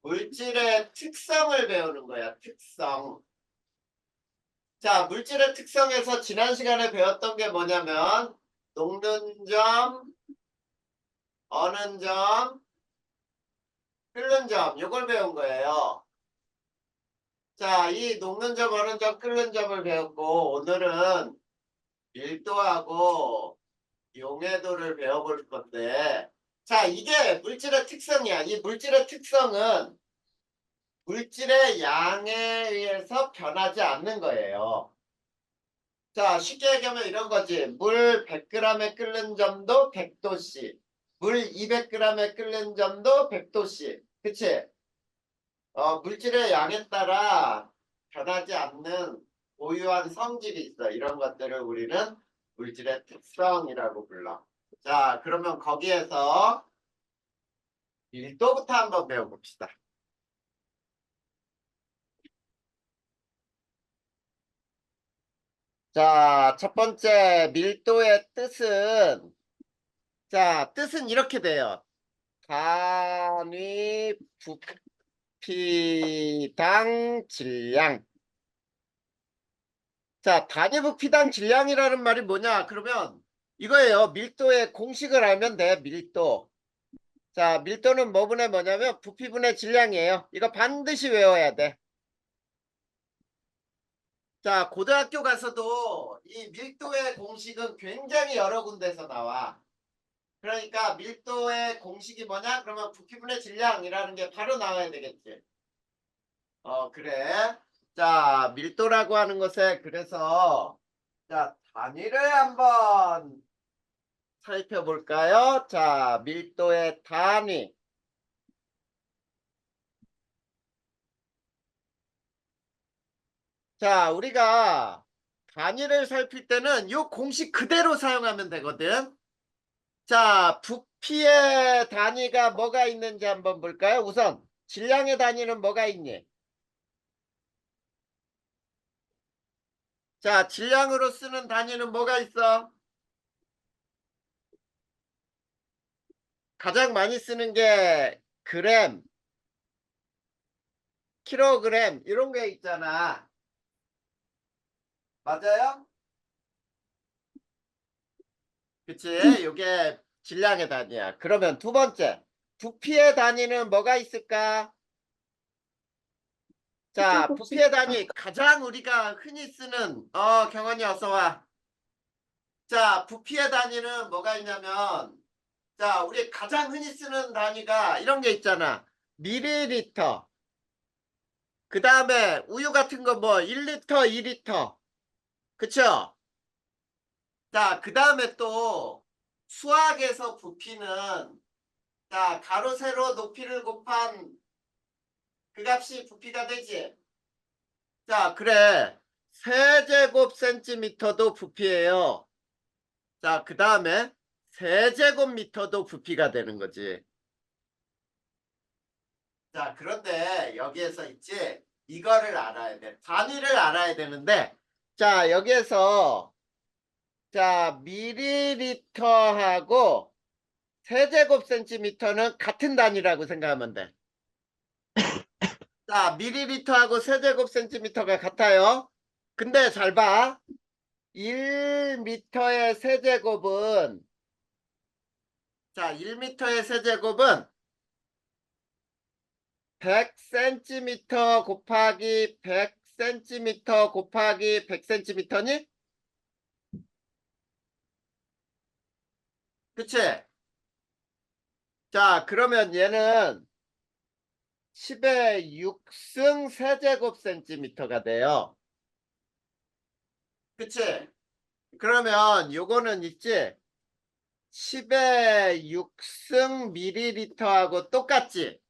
물질의 특성을 배우는 거야. 특성. 자, 물질의 특성에서 지난 시간에 배웠던 게 뭐냐면 녹는 점, 어는 점, 끓는 점 이걸 배운 거예요. 자, 이 녹는 점, 어는 점, 끓는 점을 배웠고 오늘은 밀도하고 용해도를 배워볼 건데 자, 이게 물질의 특성이야. 이 물질의 특성은 물질의 양에 의해서 변하지 않는 거예요. 자, 쉽게 얘기하면 이런 거지. 물 100g에 끓는 점도 100도씨. 물 200g에 끓는 점도 100도씨. 그치? 물질의 양에 따라 변하지 않는 고유한 성질이 있어. 이런 것들을 우리는 물질의 특성이라고 불러. 자, 그러면 거기에서 밀도부터 한번 배워봅시다. 자, 첫 번째 밀도의 뜻은 자, 뜻은 이렇게 돼요. 단위 부피당 질량. 자, 단위 부피당 질량이라는 말이 뭐냐? 그러면 이거예요. 밀도의 공식을 알면 돼. 밀도. 자, 밀도는 뭐분의 뭐냐면 부피분의 질량이에요. 이거 반드시 외워야 돼. 자, 고등학교 가서도 이 밀도의 공식은 굉장히 여러 군데서 나와. 그러니까 밀도의 공식이 뭐냐? 그러면 부피분의 질량이라는 게 바로 나와야 되겠지. 그래. 자, 밀도라고 하는 것에 그래서 자, 단위를 한번 살펴볼까요? 자, 밀도의 단위. 자, 우리가 단위를 살필 때는 이 공식 그대로 사용하면 되거든. 자, 부피의 단위가 뭐가 있는지 한번 볼까요? 우선 질량의 단위는 뭐가 있니? 자, 질량으로 쓰는 단위는 뭐가 있어? 가장 많이 쓰는 게 그램, 킬로그램 이런 게 있잖아. 맞아요? 그치? 요게 질량의 단위야. 그러면 두 번째, 부피의 단위는 뭐가 있을까? 자, 부피의 단위 가장 우리가 흔히 쓰는 경원이 어서 와. 자, 부피의 단위는 뭐가 있냐면 자, 우리 가장 흔히 쓰는 단위가 이런 게 있잖아. 밀리리터. 그 다음에 우유 같은 거 뭐 1리터, 2리터. 그쵸? 자, 그 다음에 또 수학에서 부피는 자, 가로 세로 높이를 곱한 그 값이 부피가 되지. 자, 그래. 세제곱 센티미터도 부피예요. 자, 그 다음에 세제곱미터도 부피가 되는 거지. 자, 그런데 여기에서 있지. 이거를 알아야 돼. 단위를 알아야 되는데 자, 여기에서 자, 미리리터하고 세제곱 센티미터는 같은 단위라고 생각하면 돼. 자, 미리리터하고 세제곱 센티미터가 같아요. 근데 잘 봐. 1미터의 세제곱은 자, 1미터의 세제곱은 100cm 곱하기 100cm 곱하기 100cm니? 그치? 자, 그러면 얘는 10의 6승 세제곱 센티미터가 돼요. 그치? 그러면 요거는 있지? 10의 6승 밀리리터하고 똑같지?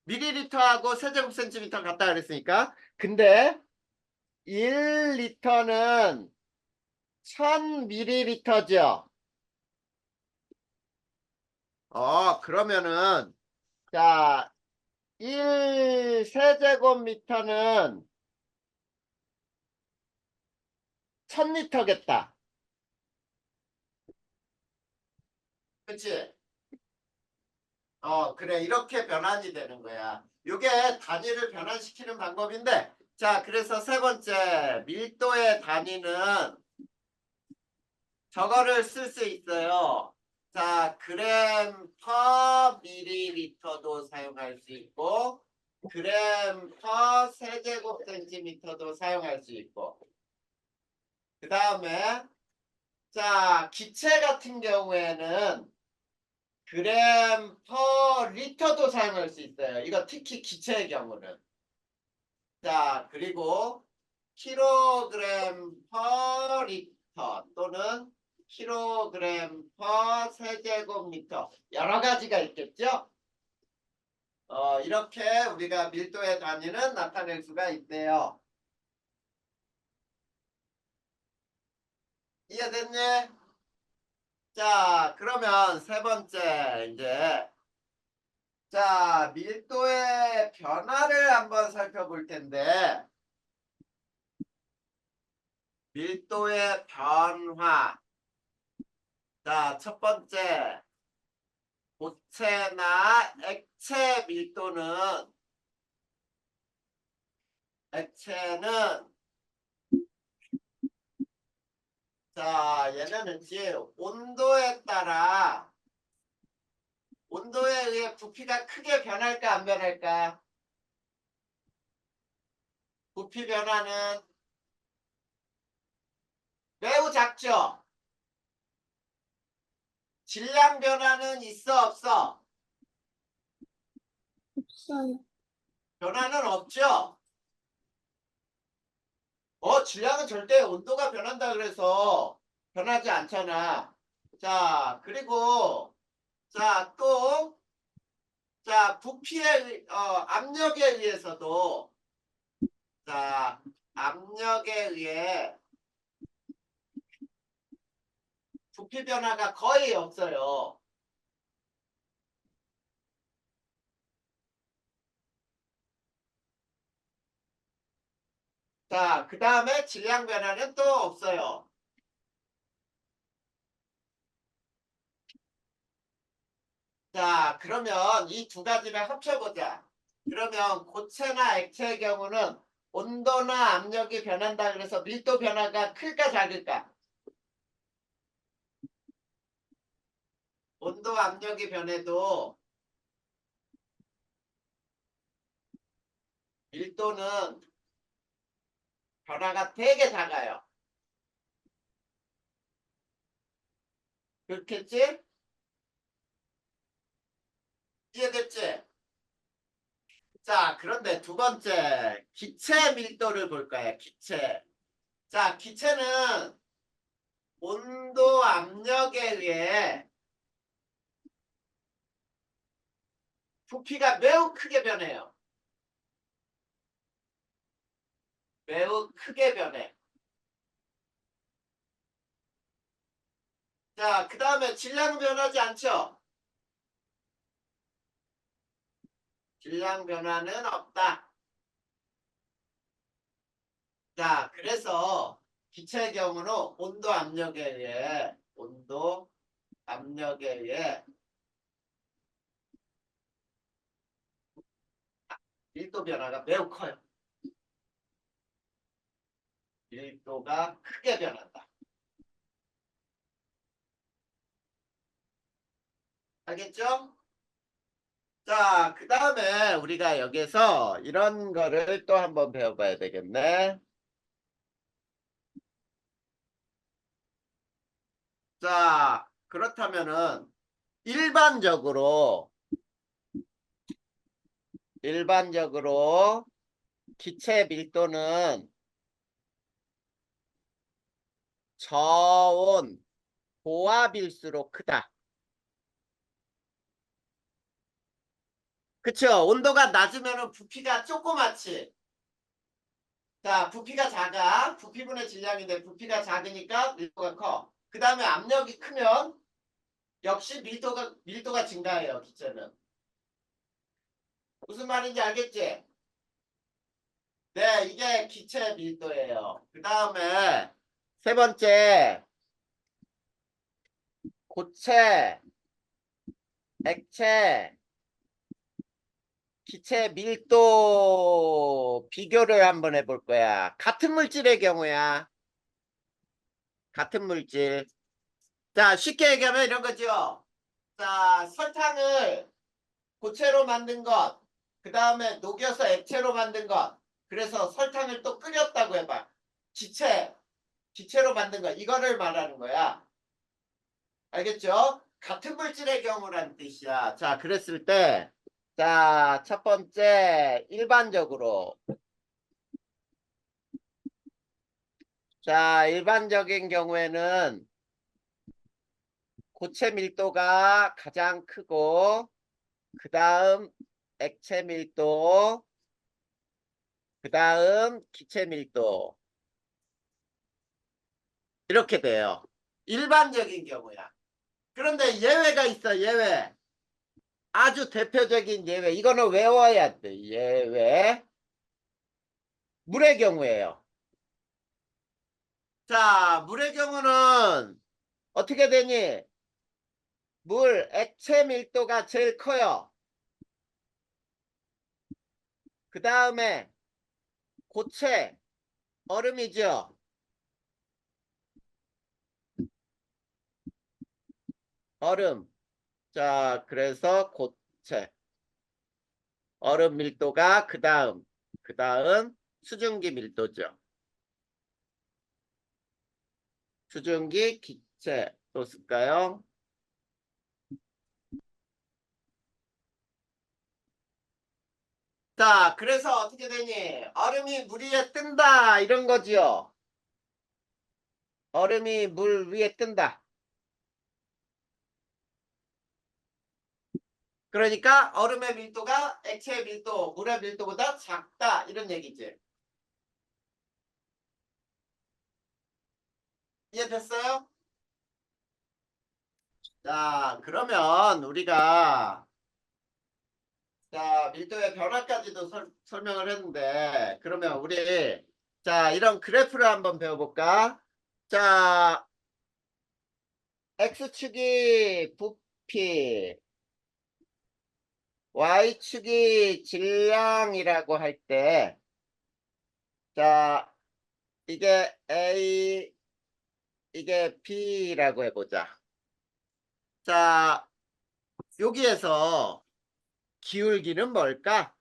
밀리리터하고 세제곱 센티미터 같다 그랬으니까. 근데 1리터는 1000ml죠. 그러면은 자, 1 세제곱미터는 1000리터겠다. 그치? 그래. 이렇게 변환이 되는 거야. 이게 단위를 변환시키는 방법인데, 자, 그래서 세 번째, 밀도의 단위는 저거를 쓸 수 있어요. 자, 그램 퍼 밀리리터도 사용할 수 있고, 그램 퍼 세제곱 센티미터도 사용할 수 있고, 그 다음에, 자, 기체 같은 경우에는 그램 퍼 리터도 사용할 수 있어요. 이거 특히 기체의 경우는. 자, 그리고 킬로그램 퍼 리터 또는 킬로그램 퍼 세제곱미터 여러 가지가 있겠죠? 이렇게 우리가 밀도의 단위는 나타낼 수가 있대요. 이해됐니? 자, 그러면 세 번째 이제 자, 밀도의 변화를 한번 살펴볼 텐데 밀도의 변화. 자, 첫 번째 고체나 액체 밀도는 액체는 자, 얘는 이제 온도에 의해 부피가 크게 변할까 안 변할까? 부피 변화는 매우 작죠. 질량 변화는 있어 없어? 없어요. 변화는 없죠. 질량은 절대 온도가 변한다 그래서 변하지 않잖아. 자, 그리고 자, 또 자, 압력에 의해서도 자, 압력에 의해 부피 변화가 거의 없어요. 자, 그 다음에 질량 변화는 또 없어요. 자, 그러면 이 두 가지를 합쳐보자. 그러면 고체나 액체의 경우는 온도나 압력이 변한다 그래서 밀도 변화가 클까 작을까? 온도 압력이 변해도 밀도는 변화가 되게 작아요. 그렇겠지? 이해됐지? 자, 그런데 두 번째 기체 밀도를 볼 거야. 기체. 자, 기체는 온도 압력에 의해 부피가 매우 크게 변해요. 매우 크게 변해. 자, 그 다음에 질량은 변하지 않죠? 질량 변화는 없다. 자, 그래서 기체의 경우는 온도 압력에 의해 밀도 변화가 매우 커요. 밀도가 크게 변한다. 알겠죠? 자, 그 다음에 우리가 여기서 이런 거를 또 한번 배워봐야 되겠네. 자, 그렇다면은 일반적으로 기체 밀도는 저온 고압일수록 크다. 그쵸? 온도가 낮으면 부피가 조그맣지. 자, 부피가 작아. 부피분의 질량인데 부피가 작으니까 밀도가 커. 그 다음에 압력이 크면 역시 밀도가 증가해요. 기체는. 무슨 말인지 알겠지? 네, 이게 기체 밀도예요. 그 다음에 세 번째 고체, 액체, 기체 밀도 비교를 한번 해볼 거야. 같은 물질의 경우야. 같은 물질. 자, 쉽게 얘기하면 이런 거죠. 자, 설탕을 고체로 만든 것, 그 다음에 녹여서 액체로 만든 것, 그래서 설탕을 또 끓였다고 해봐. 기체로 만든 것, 이거를 말하는 거야. 알겠죠? 같은 물질의 경우라는 뜻이야. 자, 그랬을 때, 자, 첫 번째, 일반적으로. 자, 일반적인 경우에는 고체 밀도가 가장 크고, 그 다음 액체 밀도, 그 다음 기체 밀도. 이렇게 돼요. 일반적인 경우야. 그런데 예외가 있어, 예외. 아주 대표적인 예외. 이거는 외워야 돼. 예외. 물의 경우에요. 자, 물의 경우는 어떻게 되니? 물, 액체 밀도가 제일 커요. 그 다음에 고체, 얼음이죠. 얼음. 자, 그래서 고체. 얼음 밀도가 그 다음 수증기 밀도죠. 수증기, 기체 또 쓸까요? 자, 그래서 어떻게 되니? 얼음이 물 위에 뜬다. 이런 거지요. 얼음이 물 위에 뜬다. 그러니까 얼음의 밀도가 액체의 밀도, 물의 밀도보다 작다. 이런 얘기지. 이해됐어요? 자, 그러면 우리가 자, 밀도의 변화까지도 설명을 했는데 그러면 우리 자, 이런 그래프를 한번 배워볼까? 자, X축이 부피, Y축이 질량이라고 할 때, 자, 이게 A, 이게 B라고 해보자. 자, 여기에서 기울기는 뭘까?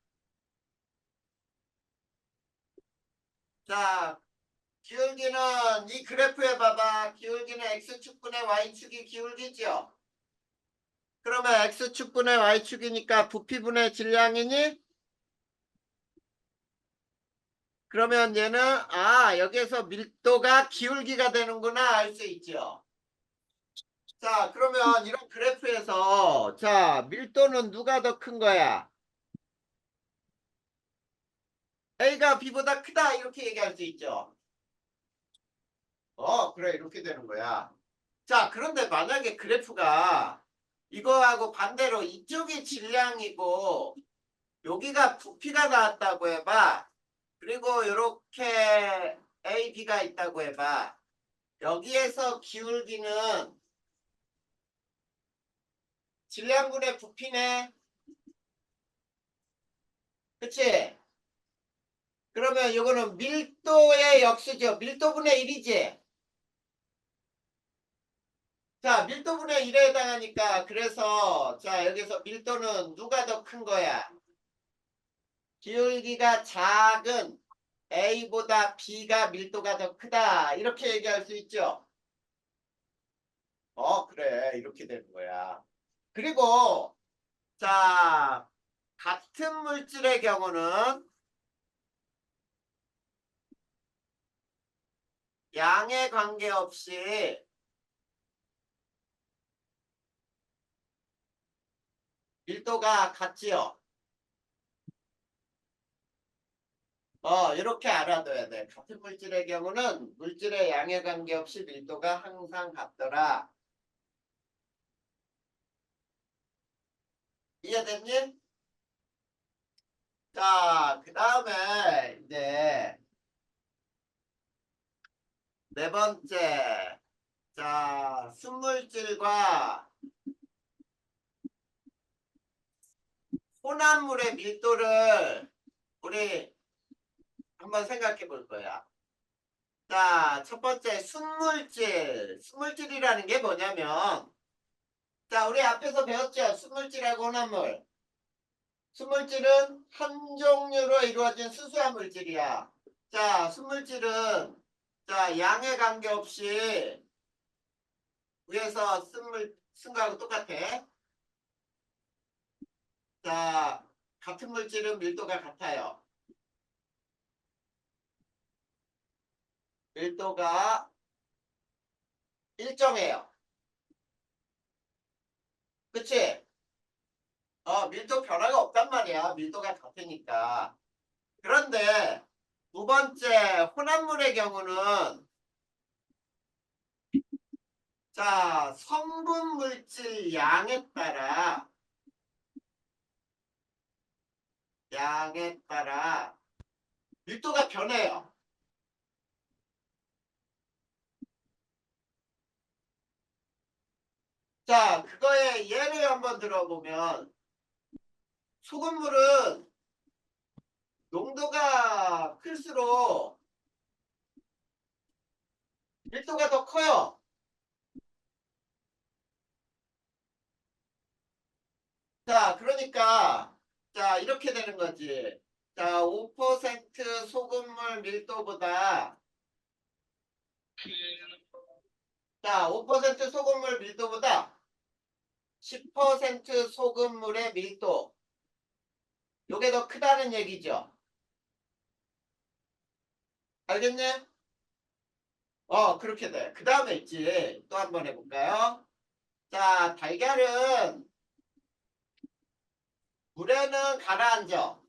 자, 기울기는 이 그래프에 봐봐. 기울기는 X축분의 Y축이 기울기죠. 그러면 X축분의 Y축이니까 부피분의 질량이니? 그러면 얘는 여기에서 밀도가 기울기가 되는구나 알 수 있죠. 자, 그러면 이런 그래프에서 자, 밀도는 누가 더 큰 거야? A가 B보다 크다 이렇게 얘기할 수 있죠. 그래 이렇게 되는 거야. 자, 그런데 만약에 그래프가 이거하고 반대로 이쪽이 질량이고 여기가 부피가 나왔다고 해봐. 그리고 이렇게 A, B가 있다고 해봐. 여기에서 기울기는 질량분의 부피네. 그치? 그러면 이거는 밀도의 역수죠. 밀도분의 1이지. 자, 밀도분의 1에 해당하니까 그래서 자, 여기서 밀도는 누가 더 큰 거야? 기울기가 작은 A보다 B가 밀도가 더 크다. 이렇게 얘기할 수 있죠. 그래. 이렇게 되는 거야. 그리고 자, 같은 물질의 경우는 양에 관계없이 밀도가 같지요. 이렇게 알아둬야 돼. 같은 물질의 경우는 물질의 양에 관계없이 밀도가 항상 같더라. 이해됐니? 자, 그 다음에 이제 네 번째. 자, 순물질과 혼합물의 밀도를 우리 한번 생각해 볼 거야. 자, 첫 번째 순물질. 순물질이라는 게 뭐냐면, 자, 우리 앞에서 배웠죠? 순물질하고 혼합물. 순물질은 한 종류로 이루어진 수소한 물질이야. 자, 순물질은 자, 양에 관계없이 위에서 쓴 거하고 똑같아. 자, 같은 물질은 밀도가 같아요. 밀도가 일정해요. 그치? 밀도 변화가 없단 말이야. 밀도가 같으니까. 그런데 두 번째 혼합물의 경우는 자, 성분 물질 양에 따라 밀도가 변해요. 자, 그거의 예를 한번 들어보면 소금물은 농도가 클수록 밀도가 더 커요. 자, 그러니까 자, 이렇게 되는 거지. 자, 5% 소금물 밀도보다 자, 5% 소금물 밀도보다 10% 소금물의 밀도. 요게 더 크다는 얘기죠. 알겠니? 그렇게 돼. 그 다음에 있지. 또 한번 해볼까요? 자, 달걀은 물에는 가라앉아.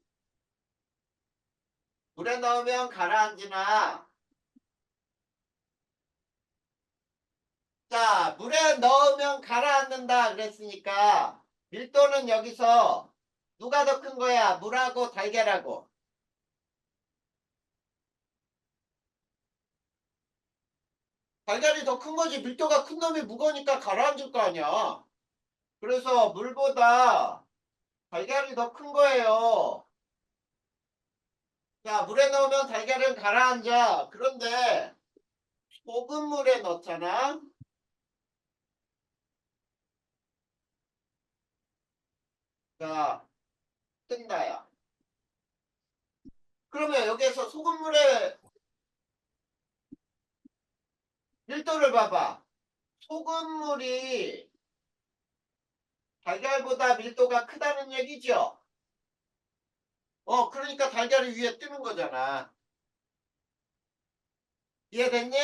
물에 넣으면 가라앉으나, 자, 물에 넣으면 가라앉는다 그랬으니까, 밀도는 여기서 누가 더 큰 거야? 물하고 달걀하고. 달걀이 더 큰 거지. 밀도가 큰 놈이 무거우니까 가라앉을 거 아니야. 그래서 물보다 달걀이 더 큰 거예요. 자, 물에 넣으면 달걀은 가라앉아. 그런데 소금물에 넣잖아. 자, 뜬다야. 그러면 여기에서 소금물의 밀도를 봐봐. 소금물이 달걀보다 밀도가 크다는 얘기죠. 그러니까 달걀이 위에 뜨는 거잖아. 이해됐니?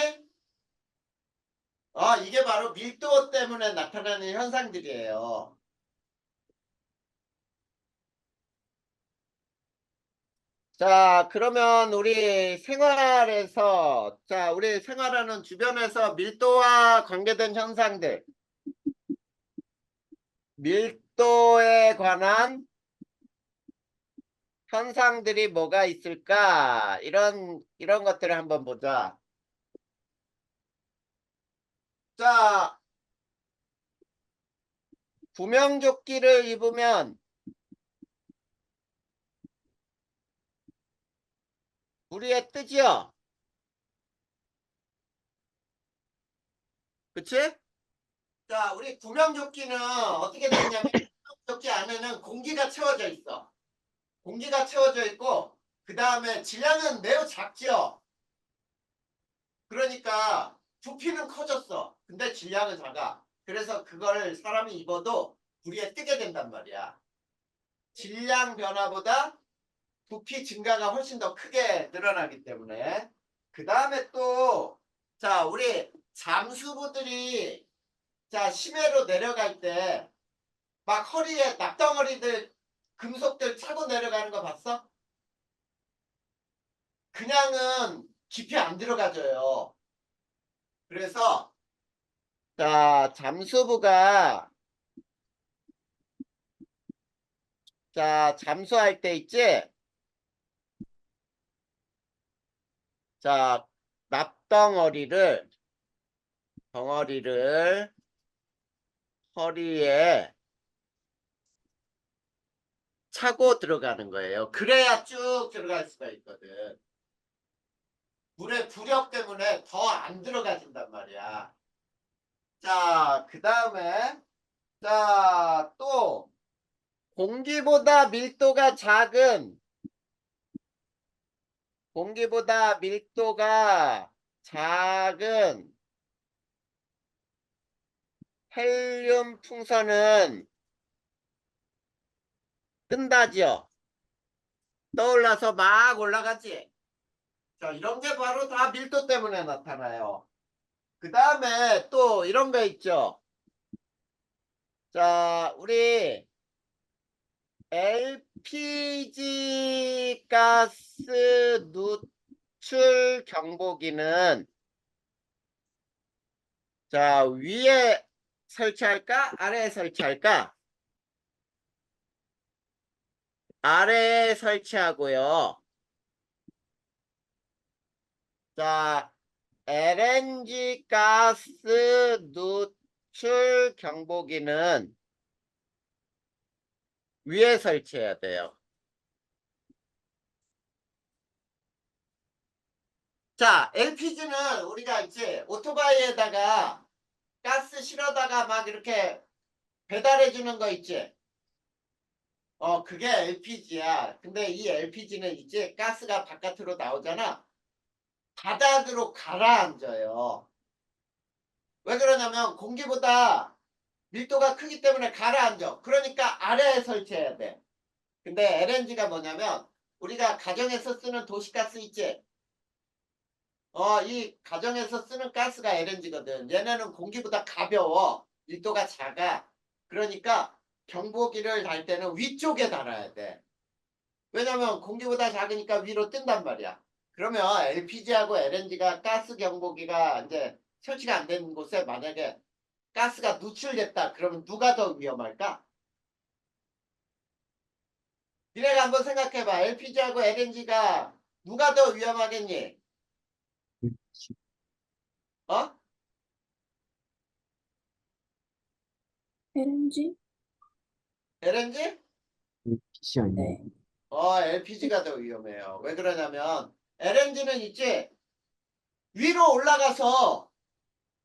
이게 바로 밀도 때문에 나타나는 현상들이에요. 자, 그러면 우리 생활하는 주변에서 밀도와 관계된 현상들, 밀도에 관한 현상들이 뭐가 있을까? 이런 것들을 한번 보자. 자, 구명조끼를 입으면 물 위에 뜨지요? 그치? 자, 우리 구명조끼는 어떻게 되냐면 구명조끼 안에는 공기가 채워져 있어. 공기가 채워져 있고 그 다음에 질량은 매우 작죠? 그러니까 부피는 커졌어. 근데 질량은 작아. 그래서 그걸 사람이 입어도 불 위에 뜨게 된단 말이야. 질량 변화보다 부피 증가가 훨씬 더 크게 늘어나기 때문에. 그 다음에 또, 자, 우리 잠수부들이, 자, 심해로 내려갈 때, 막 허리에 낙덩어리들, 금속들 차고 내려가는 거 봤어? 그냥은 깊이 안 들어가져요. 그래서, 자, 잠수할 때 있지? 자, 덩어리를 허리에 차고 들어가는 거예요. 그래야 쭉 들어갈 수가 있거든. 물의 부력 때문에 더 안 들어가진단 말이야. 자, 그 다음에 자, 또 공기보다 밀도가 작은 공기보다 밀도가 작은 헬륨 풍선은 뜬다지요. 떠올라서 막 올라가지. 자, 이런 게 바로 다 밀도 때문에 나타나요. 그 다음에 또 이런 거 있죠. 자, 우리 LPG 가스 누출 경보기는 자, 위에 설치할까? 아래에 설치할까? 아래에 설치하고요. 자, LNG 가스 누출 경보기는 위에 설치해야 돼요. 자, LPG는 우리가 이제 오토바이에다가 가스 실어다가 막 이렇게 배달해 주는 거 있지? 그게 LPG야. 근데 이 LPG는 이제 가스가 바깥으로 나오잖아. 바닥으로 가라앉아요. 왜 그러냐면 공기보다 밀도가 크기 때문에 가라앉아. 그러니까 아래에 설치해야 돼. 근데 LNG가 뭐냐면 우리가 가정에서 쓰는 도시가스 있지? 이 가정에서 쓰는 가스가 LNG거든. 얘네는 공기보다 가벼워. 밀도가 작아. 그러니까 경보기를 달 때는 위쪽에 달아야 돼. 왜냐면 공기보다 작으니까 위로 뜬단 말이야. 그러면 LPG하고 LNG가 가스 경보기가 이제 설치가 안 되는 곳에 만약에 가스가 누출됐다. 그러면 누가 더 위험할까? 니네가 한번 생각해봐. LPG하고 LNG가 누가 더 위험하겠니? 어? LNG? LNG? PC 아니에요? 네. LPG가 더 위험해요. 왜 그러냐면 LNG는 있지 위로 올라가서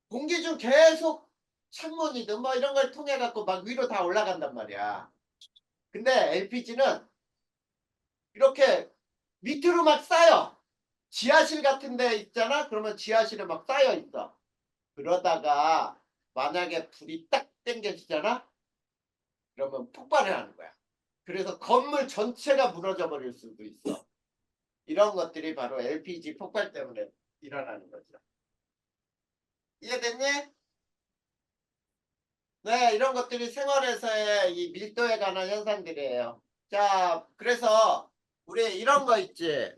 공기 중 계속 창문이든 뭐 이런 걸 통해 갖고 막 위로 다 올라간단 말이야. 근데 LPG는 이렇게 밑으로 막 쌓여. 지하실 같은 데 있잖아? 그러면 지하실에 막 쌓여 있어. 그러다가 만약에 불이 딱 땡겨지잖아? 그러면 폭발을 하는 거야. 그래서 건물 전체가 무너져 버릴 수도 있어. 이런 것들이 바로 LPG 폭발 때문에 일어나는 거죠. 이해됐니? 네, 이런 것들이 생활에서의 이 밀도에 관한 현상들이에요. 자, 그래서 우리 이런 거 있지.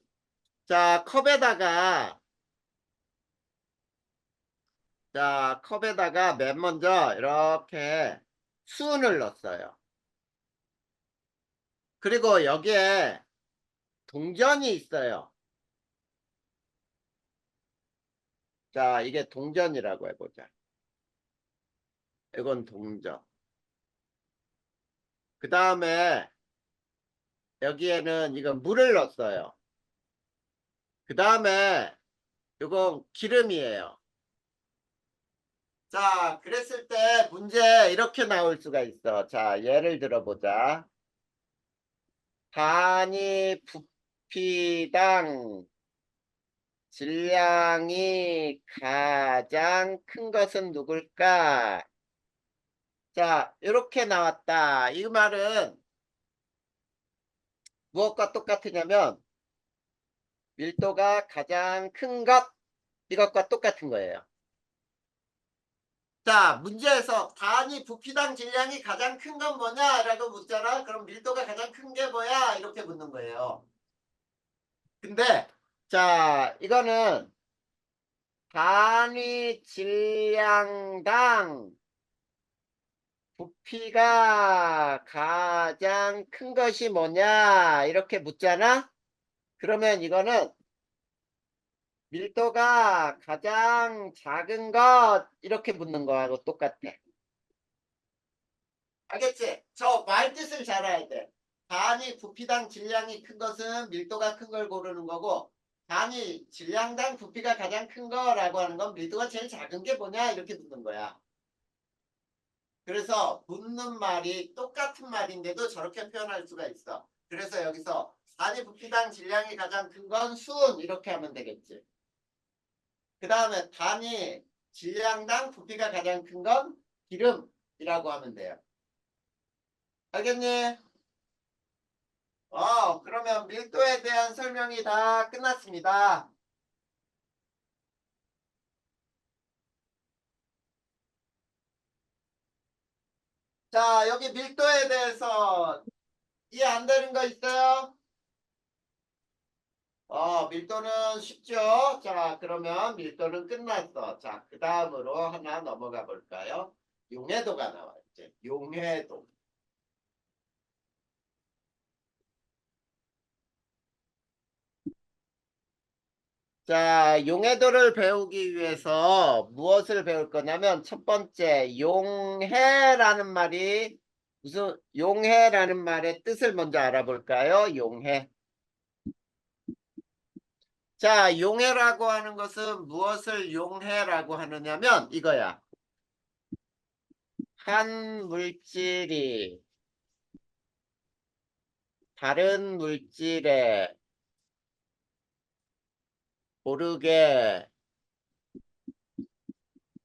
자, 컵에다가 맨 먼저 이렇게 수은을 넣었어요. 그리고 여기에 동전이 있어요. 자, 이게 동전이라고 해보자. 이건 동전. 그 다음에 여기에는 이건 물을 넣었어요. 그 다음에 이건 기름이에요. 자, 그랬을 때 문제 이렇게 나올 수가 있어. 자, 예를 들어보자. 단위 부피당 질량이 가장 큰 것은 누굴까? 자, 이렇게 나왔다. 이 말은 무엇과 똑같으냐면 밀도가 가장 큰 것, 이것과 똑같은 거예요. 자, 문제에서 단위 부피당 질량이 가장 큰 건 뭐냐? 라고 묻잖아. 그럼 밀도가 가장 큰 게 뭐야? 이렇게 묻는 거예요. 근데 자, 이거는 단위 질량당 부피가 가장 큰 것이 뭐냐? 이렇게 묻잖아? 그러면 이거는 밀도가 가장 작은 것 이렇게 묻는 거하고 똑같아. 알겠지? 저 말 뜻을 잘 알아야 돼. 단위 부피당 질량이 큰 것은 밀도가 큰 걸 고르는 거고, 단위 질량당 부피가 가장 큰 거라고 하는 건 밀도가 제일 작은 게 뭐냐 이렇게 묻는 거야. 그래서 묻는 말이 똑같은 말인데도 저렇게 표현할 수가 있어. 그래서 여기서 단위 부피당 질량이 가장 큰 건 수은 이렇게 하면 되겠지. 그 다음에 단위 질량당 부피가 가장 큰 건 기름이라고 하면 돼요. 알겠니? 그러면 밀도에 대한 설명이 다 끝났습니다. 자, 여기 밀도에 대해서 이해 안 되는 거 있어요? 밀도는 쉽죠? 자, 그러면 밀도는 끝났어. 자, 그 다음으로 하나 넘어가 볼까요? 용해도가 나왔지. 용해도. 자, 용해도를 배우기 위해서 무엇을 배울 거냐면 첫 번째 용해라는 말이 무슨 용해라는 말의 뜻을 먼저 알아볼까요? 용해. 자, 용해라고 하는 것은 무엇을 용해라고 하느냐면 이거야. 한 물질이 다른 물질에 고르게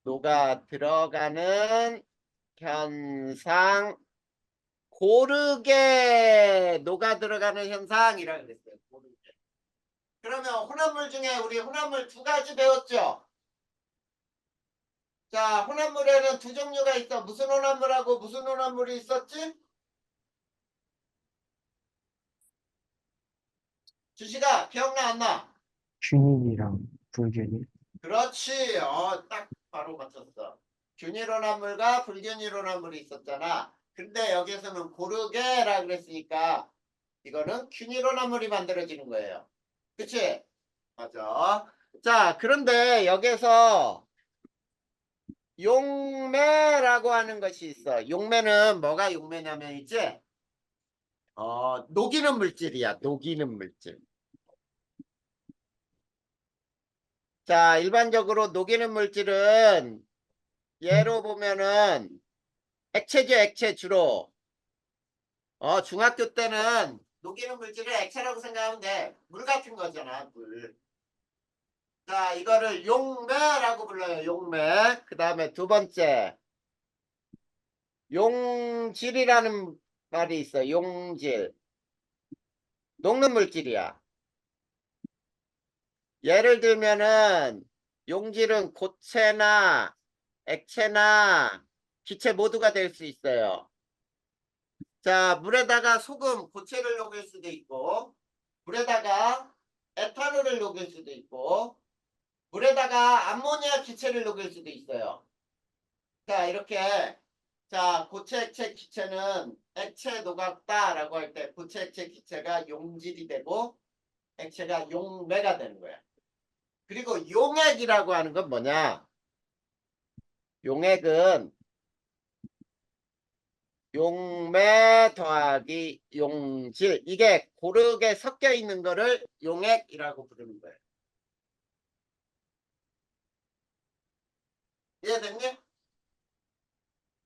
녹아 들어가는 현상, 고르게 녹아 들어가는 현상이라고 그랬어요. 고르게. 그러면 혼합물 중에 우리 혼합물 두 가지 배웠죠? 자, 혼합물에는 두 종류가 있어. 무슨 혼합물하고 무슨 혼합물이 있었지? 주식아, 기억나 안 나? 균일이랑 불균일. 그렇지. 딱 바로 맞췄어. 균일혼합물과 불균일혼합물이 있었잖아. 근데 여기에서는 고르게라 그랬으니까 이거는 균일혼합물이 만들어지는 거예요. 그치? 맞아. 자, 그런데 여기서 용매라고 하는 것이 있어. 용매는 뭐가 용매냐면 이제 녹이는 물질이야. 녹이는 물질. 자, 일반적으로 녹이는 물질은 예로 보면은 액체죠, 액체 주로. 중학교 때는 녹이는 물질을 액체라고 생각하면 돼. 물 같은 거잖아, 물. 자, 이거를 용매라고 불러요, 용매. 그 다음에 두 번째, 용질이라는 말이 있어, 용질. 녹는 물질이야. 예를 들면은, 용질은 고체나 액체나 기체 모두가 될 수 있어요. 자, 물에다가 소금, 고체를 녹일 수도 있고, 물에다가 에탄올을 녹일 수도 있고, 물에다가 암모니아 기체를 녹일 수도 있어요. 자, 이렇게, 자, 고체, 액체, 기체는 액체 녹았다라고 할 때 고체, 액체, 기체가 용질이 되고, 액체가 용매가 되는 거야. 그리고 용액이라고 하는 건 뭐냐? 용액은 용매 더하기 용질, 이게 고르게 섞여 있는 거를 용액이라고 부르는 거예요. 이해됐니?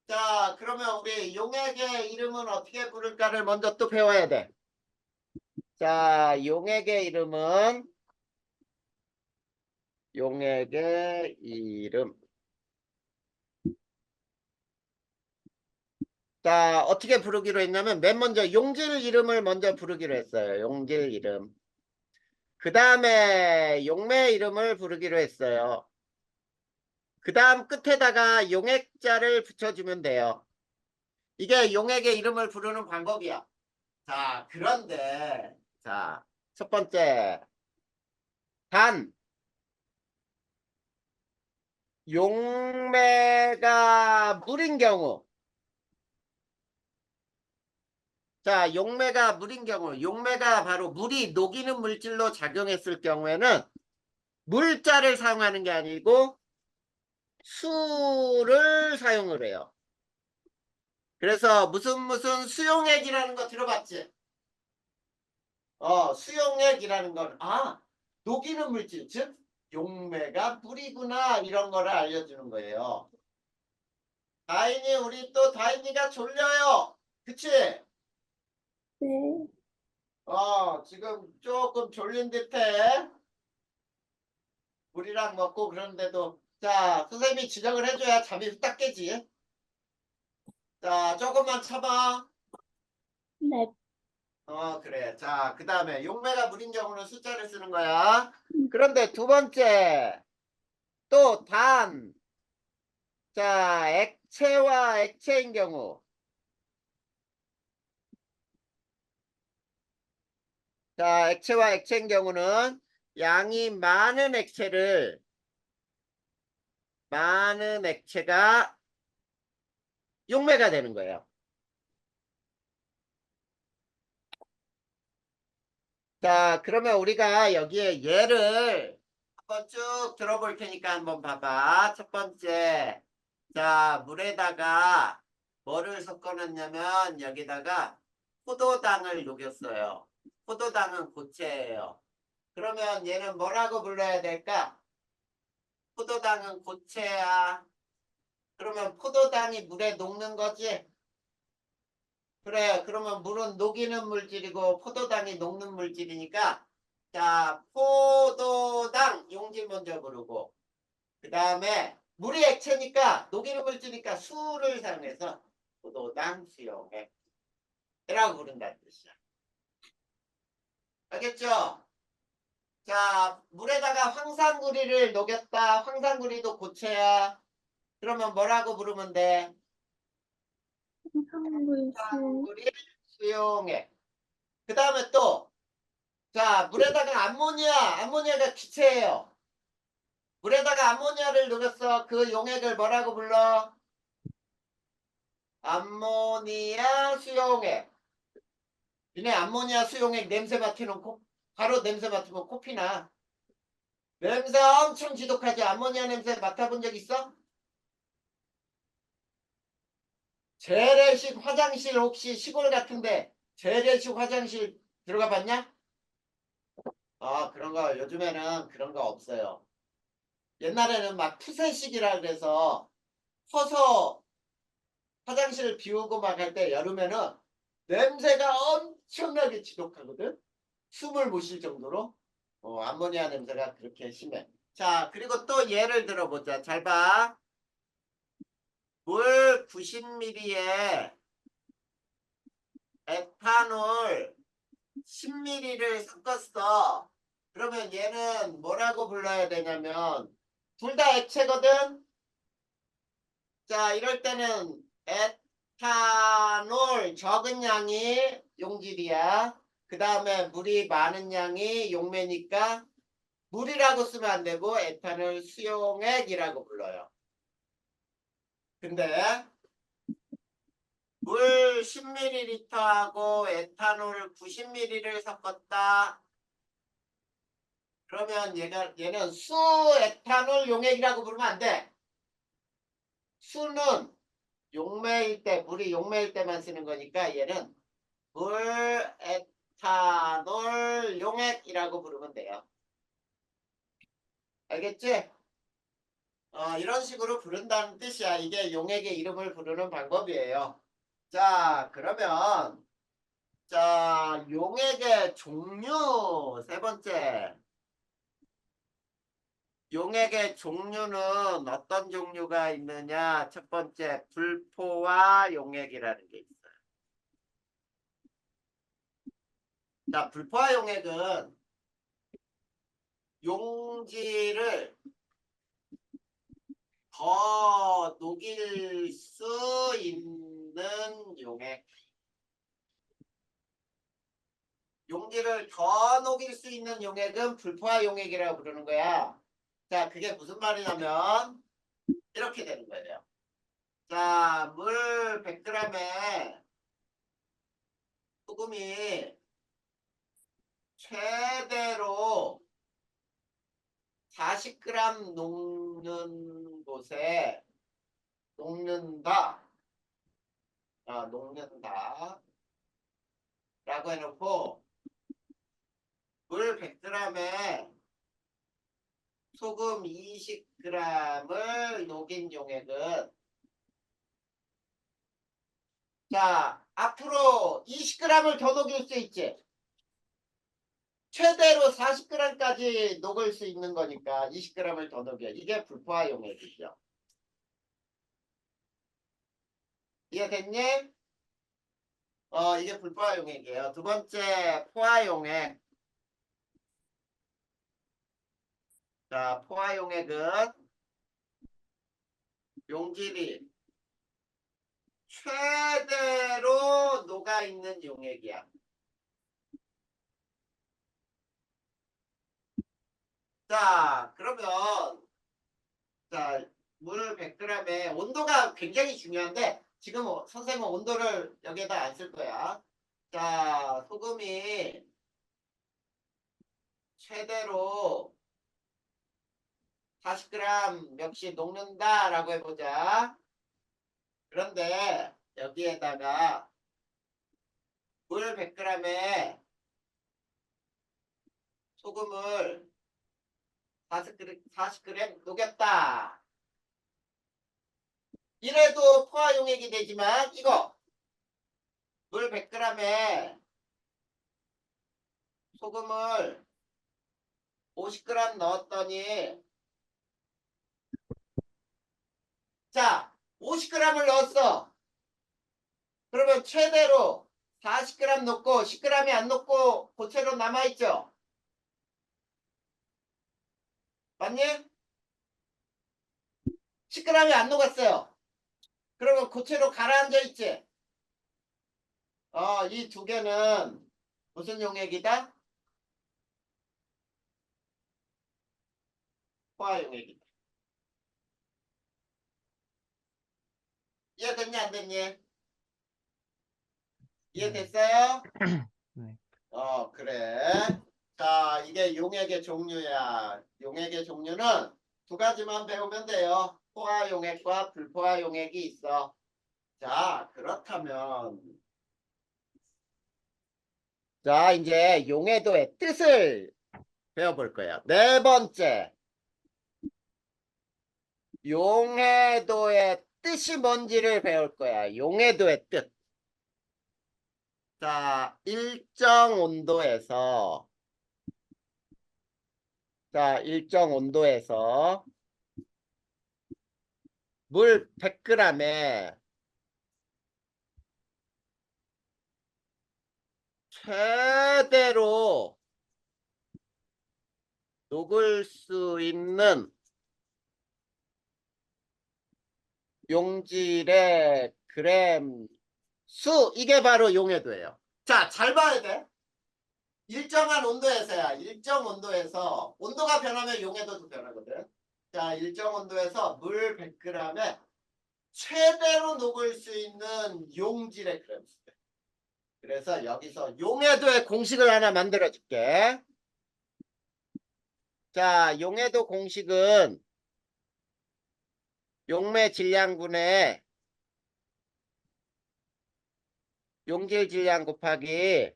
자, 그러면 우리 용액의 이름은 어떻게 부를까를 먼저 또 배워야 돼. 자, 용액의 이름. 자, 어떻게 부르기로 했냐면 맨 먼저 용질 이름을 먼저 부르기로 했어요. 용질 이름. 그 다음에 용매 이름을 부르기로 했어요. 그 다음 끝에다가 용액자를 붙여주면 돼요. 이게 용액의 이름을 부르는 방법이야. 자, 그런데 자, 첫 번째 단 용매가 물인 경우, 자, 용매가 물인 경우, 용매가 바로 물이 녹이는 물질로 작용했을 경우에는 물자를 사용하는 게 아니고 수를 사용을 해요. 그래서 무슨 수용액이라는 거 들어봤지? 수용액이라는 건, 녹이는 물질, 즉, 용매가 물이구나, 이런 거를 알려주는 거예요. 다인이, 우리 또 다인이가 졸려요. 그치? 네. 지금 조금 졸린 듯해. 물이랑 먹고 그러는데도. 자, 선생님이 지적을 해줘야 잠이 후딱 깨지. 자, 조금만 참아. 네. 그래. 자, 그 다음에 용매가 물인 경우는 숫자를 쓰는 거야. 그런데 두 번째, 또 단. 자, 액체와 액체인 경우. 자, 액체와 액체인 경우는 양이 많은 액체가 용매가 되는 거예요. 자, 그러면 우리가 여기에 예를 한번 쭉 들어볼 테니까 한번 봐봐. 첫 번째. 자, 물에다가 뭐를 섞어놨냐면 여기다가 포도당을 녹였어요. 포도당은 고체예요. 그러면 얘는 뭐라고 불러야 될까? 포도당은 고체야. 그러면 포도당이 물에 녹는 거지? 그래, 그러면 물은 녹이는 물질이고 포도당이 녹는 물질이니까 자, 포도당 용질 먼저 부르고 그 다음에 물이 액체니까 녹이는 물질이니까 수를 사용해서 포도당 수용액 이라고 부른다는 뜻이야. 알겠죠? 자, 물에다가 황산구리를 녹였다. 황산구리도 고체야. 그러면 뭐라고 부르면 돼? 한글수. 황산구리 수용액. 그 다음에 또 자, 물에다가 암모니아가 기체예요. 물에다가 암모니아를 녹였어. 그 용액을 뭐라고 불러? 암모니아 수용액. 니네 암모니아 수용액 냄새 맡으면 바로 냄새 맡으면 코피나. 냄새 엄청 지독하지? 암모니아 냄새 맡아본 적 있어? 재래식 화장실 혹시 시골 같은데 재래식 화장실 들어가 봤냐? 그런 거 요즘에는 그런 거 없어요. 옛날에는 막 푸세식이라 그래서 퍼서 화장실을 비우고 막 할 때 여름에는 냄새가 엄청나게 지독하거든. 숨을 못 쉴 정도로 암모니아 냄새가 그렇게 심해. 자, 그리고 또 예를 들어보자. 잘 봐. 물 90ml에 에탄올 10ml를 섞었어. 그러면 얘는 뭐라고 불러야 되냐면 둘 다 액체거든. 자, 이럴 때는 에탄올 적은 양이 용질이야. 그 다음에 물이 많은 양이 용매니까 물이라고 쓰면 안 되고 에탄올 수용액이라고 불러요. 근데 물 10ml하고 에탄올 90ml를 섞었다. 그러면 얘는 수에탄올 용액이라고 부르면 안 돼. 수는 물이 용매일 때만 쓰는 거니까 얘는 물 에탄올 용액이라고 부르면 돼요. 알겠지? 이런 식으로 부른다는 뜻이야. 이게 용액의 이름을 부르는 방법이에요. 자, 그러면 자, 용액의 종류 세 번째. 용액의 종류는 어떤 종류가 있느냐? 첫 번째, 불포화 용액이라는 게 있어요. 자, 불포화 용액은 용질을 더 녹일 수 있는 용액. 용질을 더 녹일 수 있는 용액은 불포화 용액이라고 부르는 거야. 자, 그게 무슨 말이냐면 이렇게 되는 거예요. 자, 물 100g에 소금이 최대로 40g 녹는 곳에 녹는다. 녹는다. 라고 해놓고 물 100g에 소금 20g을 녹인 용액은 자, 앞으로 20g을 더 녹일 수 있지. 최대로 40g까지 녹을 수 있는 거니까 20g을 더 녹여. 이게 불포화 용액이죠. 이해됐니? 이게 불포화 용액이에요. 두 번째 포화 용액. 자, 포화 용액은 용질이 최대로 녹아있는 용액이야. 자, 그러면 자, 물 100g에 온도가 굉장히 중요한데 지금 선생님은 온도를 여기에다 안 쓸 거야. 자, 소금이 최대로 40g 몇씩 녹는다라고 해보자. 그런데 여기에다가 물 100g에 소금을 40g 녹였다. 이래도 포화 용액이 되지만 이거 물 100g에 소금을 50g 넣었더니 자 50g을 넣었어. 그러면 최대로 40g 넣고 10g이 안 넣고 고체로 남아있죠. 맞니? 10g이 안 녹았어요. 그러면 고체로 가라앉아 있지. 이 두 개는 무슨 용액이다? 포화 용액이다. 이해됐니 안 됐니? 이해됐어요? 네. 그래. 자, 이게 용액의 종류야. 용액의 종류는 두 가지만 배우면 돼요. 포화 용액과 불포화 용액이 있어. 자, 그렇다면 자, 이제 용해도의 뜻을 배워볼 거예요. 네 번째. 용해도의 뜻이 뭔지를 배울 거야. 용해도의 뜻. 자, 일정 온도에서 물 100g에 최대로 녹을 수 있는 용질의 그램 수, 이게 바로 용해도예요. 자, 잘 봐야 돼. 일정한 온도에서야. 일정 온도에서 온도가 변하면 용해도도 변하거든. 자, 일정 온도에서 물 100g에 최대로 녹을 수 있는 용질의 그램 수. 그래서 여기서 용해도의 공식을 하나 만들어 줄게. 자, 용해도 공식은 용매 질량분의 용질 질량 곱하기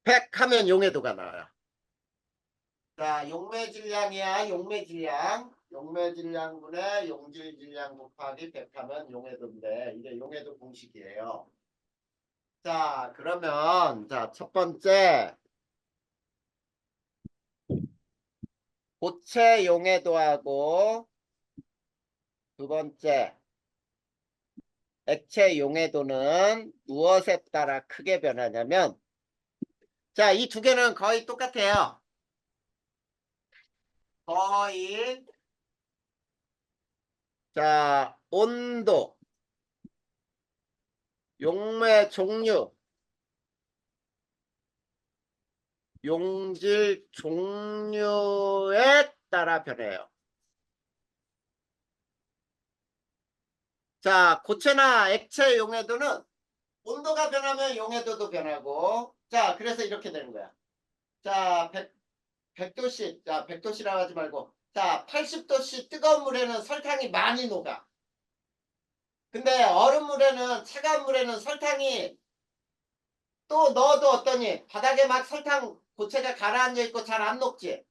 100 하면 용해도가 나와요. 자, 용매 질량이야. 용매 질량. 용매 질량분의 용질 질량 곱하기 100 하면 용해도인데 이게 용해도 공식이에요. 자, 그러면 자, 첫 번째 고체 용해도하고 두 번째 액체 용해도는 무엇에 따라 크게 변하냐면 자, 이 두 개는 거의 똑같아요. 거의 자, 온도, 용매 종류, 용질 종류에 따라 변해요. 자, 고체나 액체 용해도는 온도가 변하면 용해도도 변하고 자, 그래서 이렇게 되는 거야. 자, 100도씨, 자, 100도씨라고 하지 말고 자, 80도씨 뜨거운 물에는 설탕이 많이 녹아. 근데 얼음물에는 차가운 물에는 설탕이 또 넣어도 어떠니? 바닥에 막 설탕 고체가 가라앉아 있고 잘 안 녹지.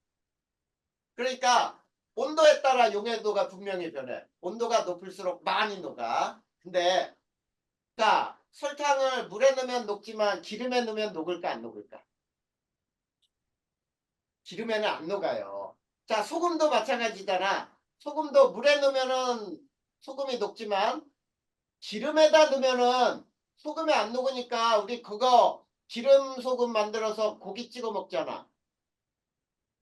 그러니까 온도에 따라 용해도가 분명히 변해. 온도가 높을수록 많이 녹아. 근데 자, 설탕을 물에 넣으면 녹지만 기름에 넣으면 녹을까 안 녹을까? 기름에는 안 녹아요. 자, 소금도 마찬가지잖아. 소금도 물에 넣으면은 소금이 녹지만 기름에다 넣으면은 소금이 안 녹으니까 우리 그거 기름 소금 만들어서 고기 찍어 먹잖아.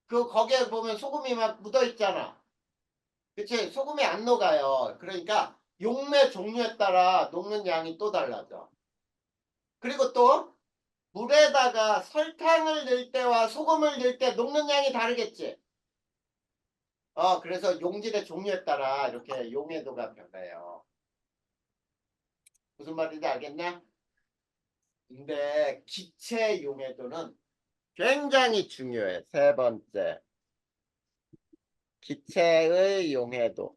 그 거기에 보면 소금이 막 묻어 있잖아. 그치? 소금이 안 녹아요. 그러니까 용매 종류에 따라 녹는 양이 또 달라져. 그리고 또 물에다가 설탕을 넣을 때와 소금을 넣을 때 녹는 양이 다르겠지. 그래서 용질의 종류에 따라 이렇게 용해도가 변해요. 무슨 말인지 알겠냐? 근데 기체 용해도는 굉장히 중요해. 세 번째. 기체의 용해도.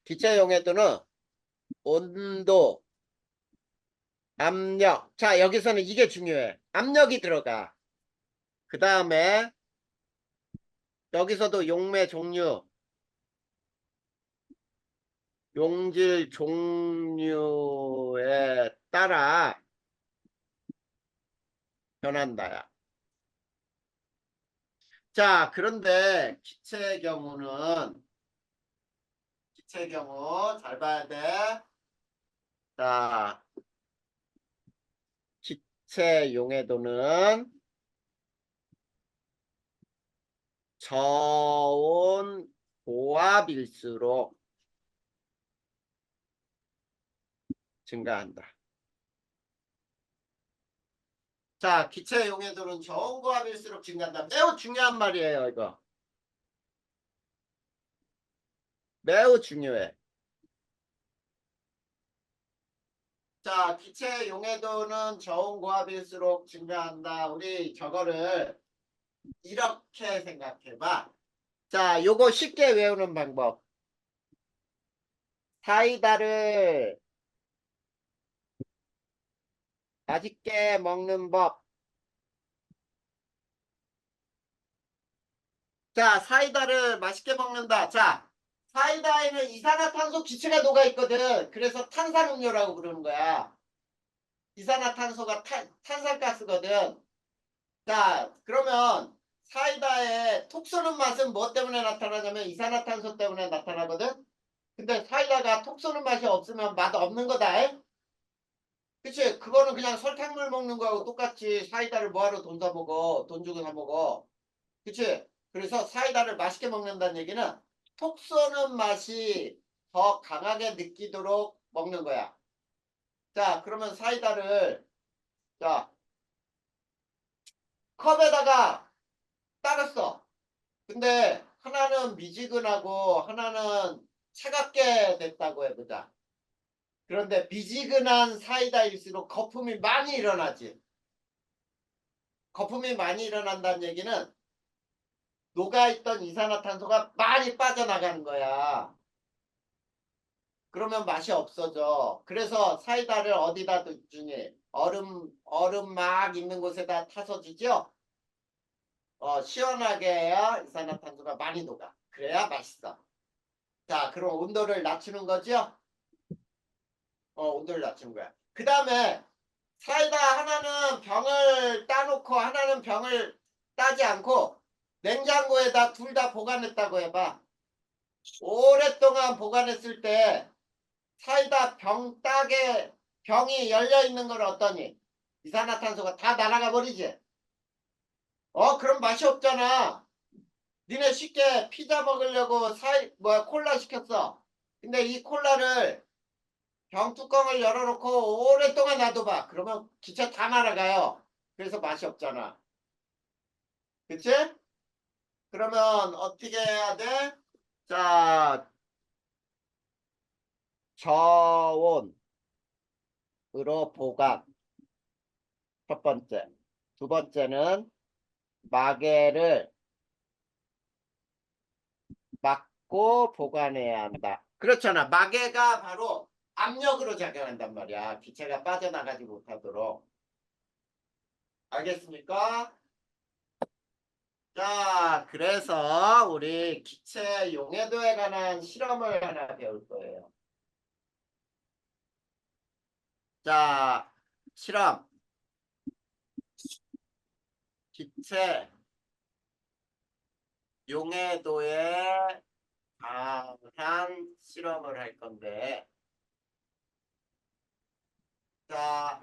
기체 용해도는 온도, 압력. 자, 여기서는 이게 중요해. 압력이 들어가. 그 다음에 여기서도 용매 종류, 용질 종류에 따라 변한다야. 자, 그런데 기체의 경우 잘 봐야 돼. 자, 기체 용해도는 저온 고압일수록 증가한다. 자, 기체 용해도는 저온 고압일수록 증가한다. 매우 중요한 말이에요, 이거. 매우 중요해. 자, 기체 용해도는 저온 고압일수록 증가한다. 우리 저거를 이렇게 생각해봐. 자, 요거 쉽게 외우는 방법. 사이다를 맛있게 먹는 법. 자, 사이다를 맛있게 먹는다. 자, 사이다에는 이산화탄소 기체가 녹아있거든. 그래서 탄산음료라고 부르는 거야. 이산화탄소가 탄산가스거든. 자, 그러면 사이다의 톡 쏘는 맛은 뭐 때문에 나타나냐면 이산화탄소 때문에 나타나거든. 근데 사이다가 톡 쏘는 맛이 없으면 맛 없는 거다. 그치? 그거는 그냥 설탕물 먹는 거하고 똑같이 사이다를 뭐하러 돈 사 먹어. 돈 주고 사 먹어. 그치? 그래서 사이다를 맛있게 먹는다는 얘기는 톡 쏘는 맛이 더 강하게 느끼도록 먹는 거야. 자, 그러면 사이다를 자, 컵에다가 따랐어. 근데 하나는 미지근하고 하나는 차갑게 됐다고 해보자. 그런데 미지근한 사이다일수록 거품이 많이 일어나지. 거품이 많이 일어난다는 얘기는 녹아있던 이산화탄소가 많이 빠져나가는 거야. 그러면 맛이 없어져. 그래서 사이다를 어디다 주니? 얼음 막 있는 곳에다 타서 주죠? 시원하게 해야 이산화탄소가 많이 녹아. 그래야 맛있어. 자, 그럼 온도를 낮추는 거죠? 온도를 낮추는 거야. 그 다음에 사이다 하나는 병을 따놓고 하나는 병을 따지 않고 냉장고에다 둘 다 보관했다고 해봐. 오랫동안 보관했을 때 사이다 병 따게 병이 열려 있는 걸 어떠니? 이산화탄소가 다 날아가 버리지. 그럼 맛이 없잖아. 니네 쉽게 피자 먹으려고 콜라 시켰어. 근데 이 콜라를 병 뚜껑을 열어놓고 오랫동안 놔둬봐. 그러면 기체 다 날아가요. 그래서 맛이 없잖아. 그치? 그러면 어떻게 해야 돼? 자, 저온으로 보관. 첫 번째. 두 번째는 마개를 막고 보관해야 한다. 그렇잖아. 마개가 바로 압력으로 작용한단 말이야. 기체가 빠져나가지 못하도록. 알겠습니까? 자, 그래서 우리 기체 용해도에 관한 실험을 하나 배울 거예요. 자, 실험. 기체 용해도에 관한 실험을 할 건데, 자,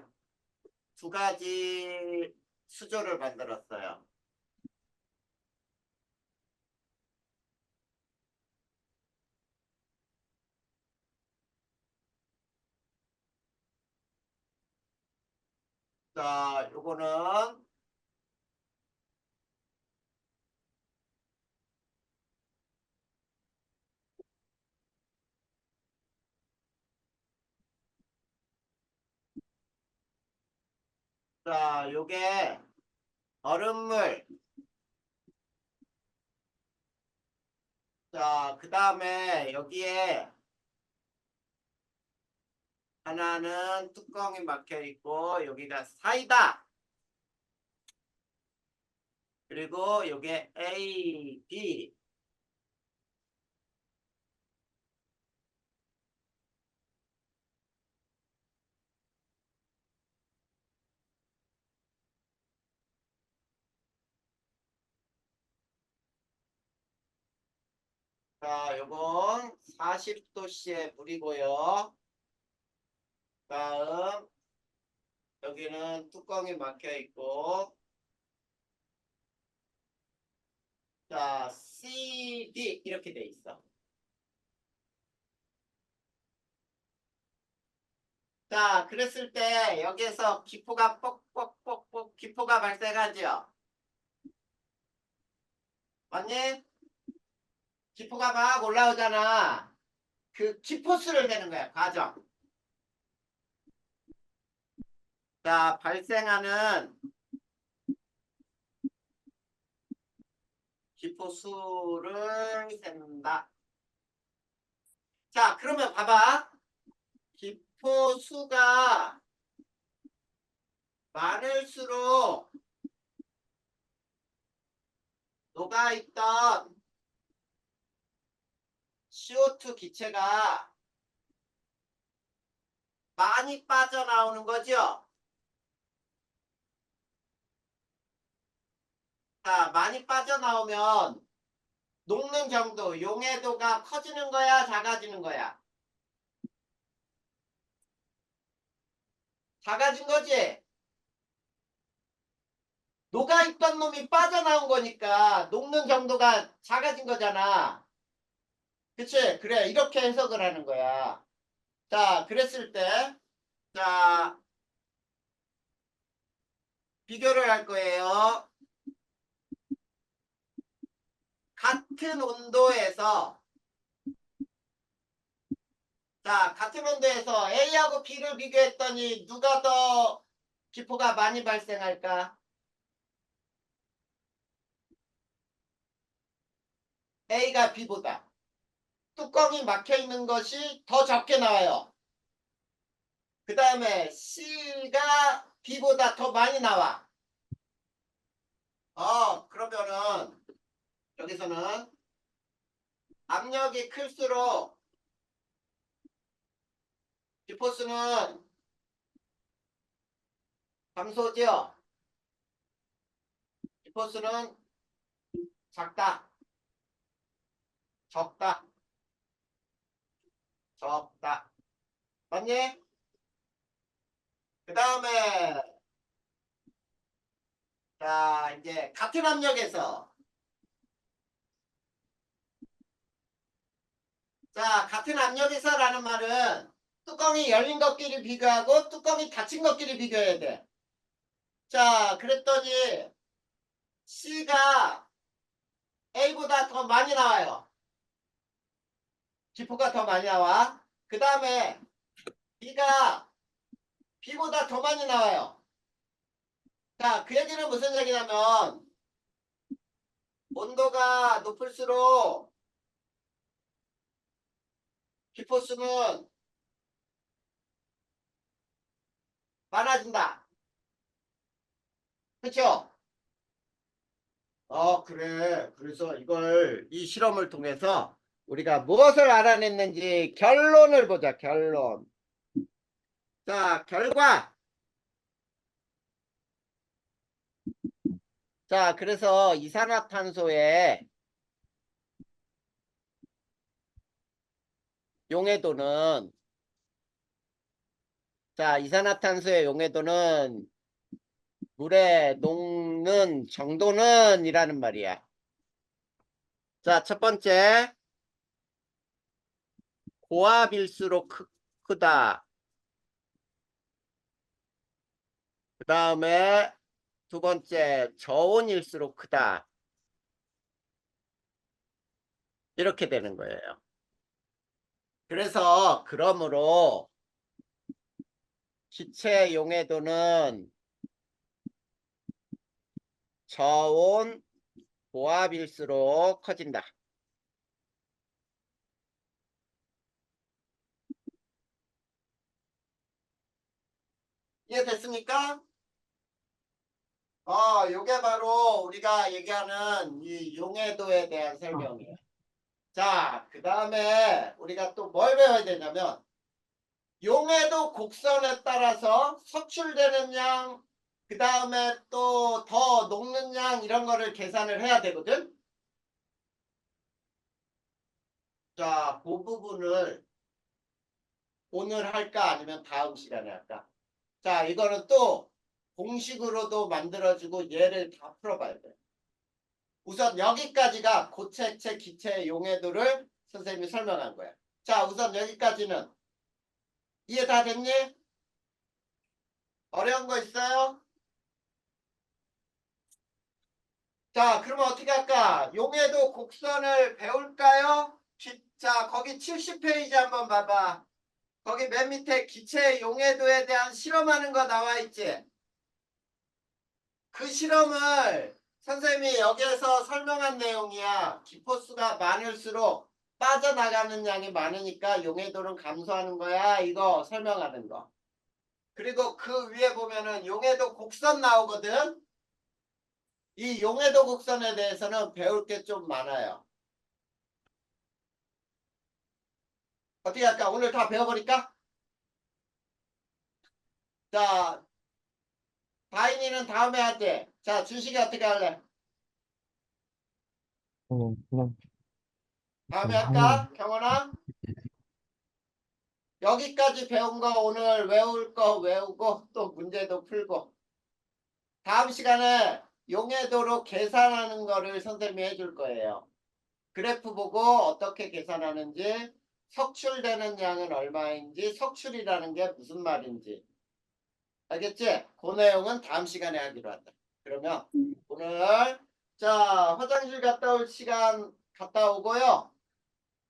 두 가지 수조를 만들었어요. 자, 요거는 자, 요게 얼음물. 자, 그 다음에 여기에 하나는 뚜껑이 막혀 있고 여기가 사이다. 그리고 요게 A, B. 자, 요건 40도씨의 물이고요. 다음 여기는 뚜껑이 막혀 있고 자, C, D 이렇게 돼 있어. 자, 그랬을 때 여기에서 기포가 뽁뽁뽁뽁 기포가 발생하죠. 맞니? 기포가 막 올라오잖아. 그 기포수를 재는 거야, 과정. 자, 발생하는 기포수를 잰다. 자, 그러면 봐봐. 기포수가 많을수록 녹아있던 CO2 기체가 많이 빠져나오는 거죠. 자, 많이 빠져나오면 녹는 정도, 용해도가 커지는 거야, 작아지는 거야? 작아진 거지? 녹아있던 놈이 빠져나온 거니까 녹는 정도가 작아진 거잖아. 그치? 그래, 이렇게 해석을 하는 거야. 자, 그랬을 때, 자, 비교를 할 거예요. 같은 온도에서, 자, 같은 온도에서 A하고 B를 비교했더니 누가 더 기포가 많이 발생할까? A가 B보다. 뚜껑이 막혀 있는 것이 더 적게 나와요. 그 다음에 C가 B보다 더 많이 나와. 그러면은 여기서는 압력이 클수록 기포수는 감소죠. 기포수는 작다, 적다, 적다. 맞니? 그 다음에 자 이제 같은 압력에서 자 같은 압력에서라는 말은 뚜껑이 열린 것끼리 비교하고 뚜껑이 닫힌 것끼리 비교해야 돼. 자 그랬더니 C가 A보다 더 많이 나와요. 기포가 더 많이 나와. 그 다음에 B가 B보다 더 많이 나와요. 자, 그 얘기는 무슨 얘기냐면 온도가 높을수록 기포수는 많아진다. 그쵸? 그래. 그래서 이 실험을 통해서 우리가 무엇을 알아냈는지 결론을 보자, 결론. 자, 결과. 자, 그래서 이산화탄소의 용해도는, 자, 이산화탄소의 용해도는 물에 녹는 정도는 이라는 말이야. 자, 첫 번째, 고압일수록 크다. 그 다음에 두 번째, 저온일수록 크다. 이렇게 되는 거예요. 그래서 그러므로 기체 용해도는 저온 고압일수록 커진다. 이해됐습니까? 요게 바로 우리가 얘기하는 이 용해도에 대한 설명이에요. 자, 그 다음에 우리가 또 뭘 배워야 되냐면 용해도 곡선에 따라서 석출되는 양, 그 다음에 또 더 녹는 양 이런 거를 계산을 해야 되거든. 자, 그 부분을 오늘 할까 아니면 다음 시간에 할까? 자, 이거는 또 공식으로도 만들어주고 얘를 다 풀어봐야 돼. 우선 여기까지가 고체체 기체의 용해도를 선생님이 설명한 거야. 자, 우선 여기까지는 이해 다 됐니? 어려운 거 있어요? 자, 그러면 어떻게 할까? 용해도 곡선을 배울까요? 자, 거기 70페이지 한번 봐봐. 거기 맨 밑에 기체 용해도에 대한 실험하는 거 나와 있지? 그 실험을 선생님이 여기에서 설명한 내용이야. 기포수가 많을수록 빠져나가는 양이 많으니까 용해도는 감소하는 거야. 이거 설명하는 거. 그리고 그 위에 보면은 용해도 곡선 나오거든. 이 용해도 곡선에 대해서는 배울 게 좀 많아요. 어떻게 할까? 오늘 다 배워버릴까? 자, 다인이는 다음에 하지. 자, 준식이 어떻게 할래? 그냥 다음에 하면 할까? 경원아? 여기까지 배운 거 오늘 외울 거 외우고 또 문제도 풀고 다음 시간에 용해도로 계산하는 거를 선생님이 해줄 거예요. 그래프 보고 어떻게 계산하는지 석출되는 양은 얼마인지 석출이라는 게 무슨 말인지 알겠지? 그 내용은 다음 시간에 하기로 한다. 그러면 오늘 자 화장실 갔다 올 시간 갔다 오고요.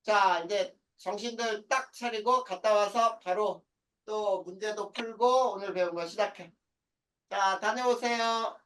자 이제 정신들 딱 차리고 갔다 와서 바로 또 문제도 풀고 오늘 배운 거 시작해. 자 다녀오세요.